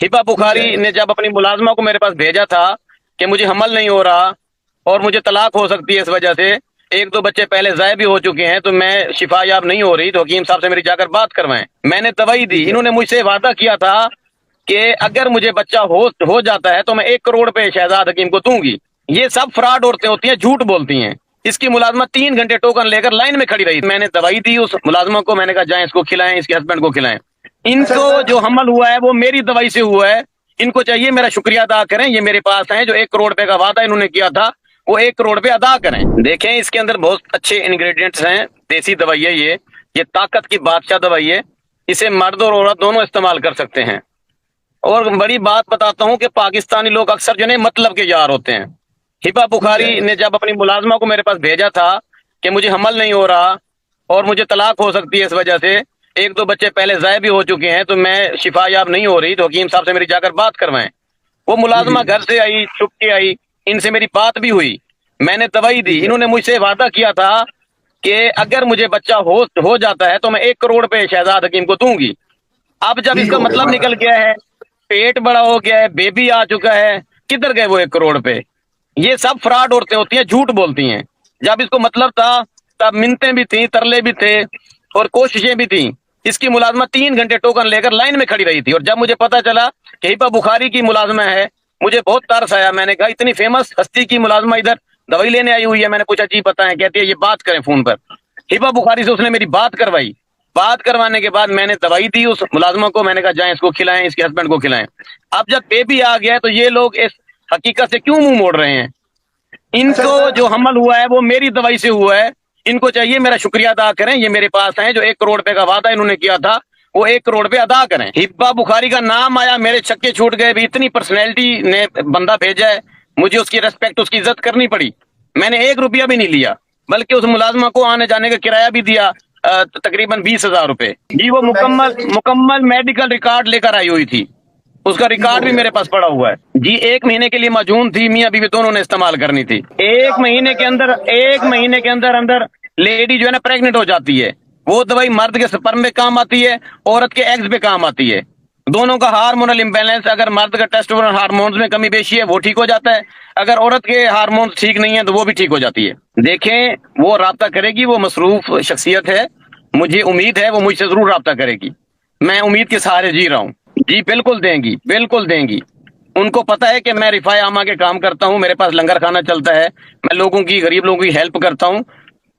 हिबा बुखारी ने जब अपनी मुलाजमा को मेरे पास भेजा था कि मुझे हमल नहीं हो रहा और मुझे तलाक हो सकती है इस वजह से, एक दो बच्चे पहले ज़ाय भी हो चुके हैं, तो मैं शिफायाब नहीं हो रही, तो हकीम साहब से मेरी जाकर बात करवाएं। मैंने दवाई दी, इन्होंने मुझसे वादा किया था कि अगर मुझे बच्चा हो जाता है तो मैं 1 करोड़ रुपए शहजाद हकीम को दूंगी। ये सब फ्रॉड औरतें होती हैं, झूठ बोलती हैं। इसकी मुलाजमा 3 घंटे टोकन लेकर लाइन में खड़ी रही। मैंने दवाई दी उस मुलाजमा को, मैंने कहा जाएं इसको खिलाएं, इसके हस्बैंड को खिलाएं। इनको जो हमल हुआ है वो मेरी दवाई से हुआ है। इनको चाहिए मेरा शुक्रिया अदा करें, ये मेरे पास हैं, जो 1 करोड़ रुपए का वादा इन्होंने किया था वो 1 करोड़ रुपए अदा करें। देखें इसके अंदर बहुत अच्छे इंग्रेडिएंट्स हैं, देसी दवाई है ये ताकत की बादशाह दवाई है। इसे मर्द और औरत दोनों इस्तेमाल कर सकते हैं। और बड़ी बात बताता हूँ कि पाकिस्तानी लोग अक्सर जो है मतलब के यार होते हैं। हिबा बुखारी ने जब अपनी मुलाजमा को मेरे पास भेजा था कि मुझे हमल नहीं हो रहा और मुझे तलाक हो सकती है इस वजह से, एक दो बच्चे पहले ज़ाय भी हो चुके हैं, तो मैं शिफायाब नहीं हो रही, तो हकीम साहब से मेरी जाकर बात करवाएं। वो मुलाजमा घर से आई, छुप के आई, इनसे मेरी बात भी हुई, मैंने दवाई दी। इन्होंने मुझसे वादा किया था कि अगर मुझे बच्चा हो जाता है तो मैं 1 करोड़ रुपए शहजाद हकीम को दूंगी। अब जब इसका मतलब निकल गया है, पेट बड़ा हो गया है, बेबी आ चुका है, किधर गए वो 1 करोड़ रुपए? ये सब फ्रॉड औरतें होती हैं, झूठ बोलती हैं। जब इसको मतलब था तब मिन्नतें भी थी, तरले भी थे और कोशिशें भी थी। इसकी मुलाजमा 3 घंटे टोकन लेकर लाइन में खड़ी रही थी। और जब मुझे पता चला कि हिबा बुखारी की मुलाजमा है, मुझे बहुत तरस आया। मैंने कहा इतनी फेमस हस्ती की मुलाजमा इधर दवाई लेने आई हुई है। मैंने पूछा जी पता है, कहती है ये बात करें फोन पर। हिबा बुखारी से उसने मेरी बात करवाई। बात करवाने के बाद मैंने दवाई दी उस मुलाजमा को, मैंने कहा जाएं इसको खिलाएं, इसके हस्बैंड को खिलाएं। अब जब बेबी आ गया है तो ये लोग इस हकीकत से क्यों मुंह मोड़ रहे हैं? इनको जो हमल हुआ है वो मेरी दवाई से हुआ है। इनको चाहिए मेरा शुक्रिया अदा करें, ये मेरे पास हैं, जो 1 करोड़ रुपए का वादा इन्होंने किया था वो 1 करोड़ रुपए अदा करें। हिब्बा बुखारी का नाम आया, मेरे छक्के छूट गए। भी इतनी पर्सनैलिटी ने बंदा भेजा है, मुझे उसकी रेस्पेक्ट, उसकी इज्जत करनी पड़ी। मैंने 1 रुपया भी नहीं लिया, बल्कि उस मुलाजमा को आने जाने का किराया भी दिया, तकरीबन 20,000 रुपए। जी वो मुकम्मल मेडिकल रिकॉर्ड लेकर आई हुई थी, उसका रिकॉर्ड भी मेरे पास पड़ा हुआ है। जी 1 महीने के लिए मजून थी, मियां बीवी दोनों ने इस्तेमाल करनी थी। 1 महीने के अंदर लेडी जो है ना प्रेग्नेंट हो जाती है। वो दवाई मर्द के स्पर्म में काम आती है, औरत के एग्स पे काम आती है। दोनों का हार्मोनल इम्बैलेंस, अगर मर्द का टेस्टोस्टेरोन हार्मोन्स में कमी बेशी है वो ठीक हो जाता है, अगर औरत के हार्मोन्स ठीक नहीं है तो वो भी ठीक हो जाती है। देखें वो राब्ता करेगी, वो मसरूफ शख्सियत है, मुझे उम्मीद है वो मुझसे जरूर राब्ता करेगी। मैं उम्मीद के सहारे जी रहा हूँ। जी बिल्कुल देंगी, बिल्कुल देंगी। उनको पता है कि मैं रिफाए आमा के काम करता हूँ, मेरे पास लंगर खाना चलता है, मैं लोगों की, गरीब लोगों की हेल्प करता हूँ,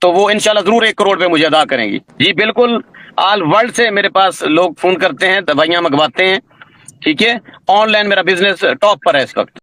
तो वो इंशाल्लाह जरूर 1 करोड़ पे मुझे अदा करेंगी। जी बिल्कुल, ऑल वर्ल्ड से मेरे पास लोग फोन करते हैं, दवाइयां मंगवाते हैं। ठीक है, ऑनलाइन मेरा बिजनेस टॉप पर है इस वक्त।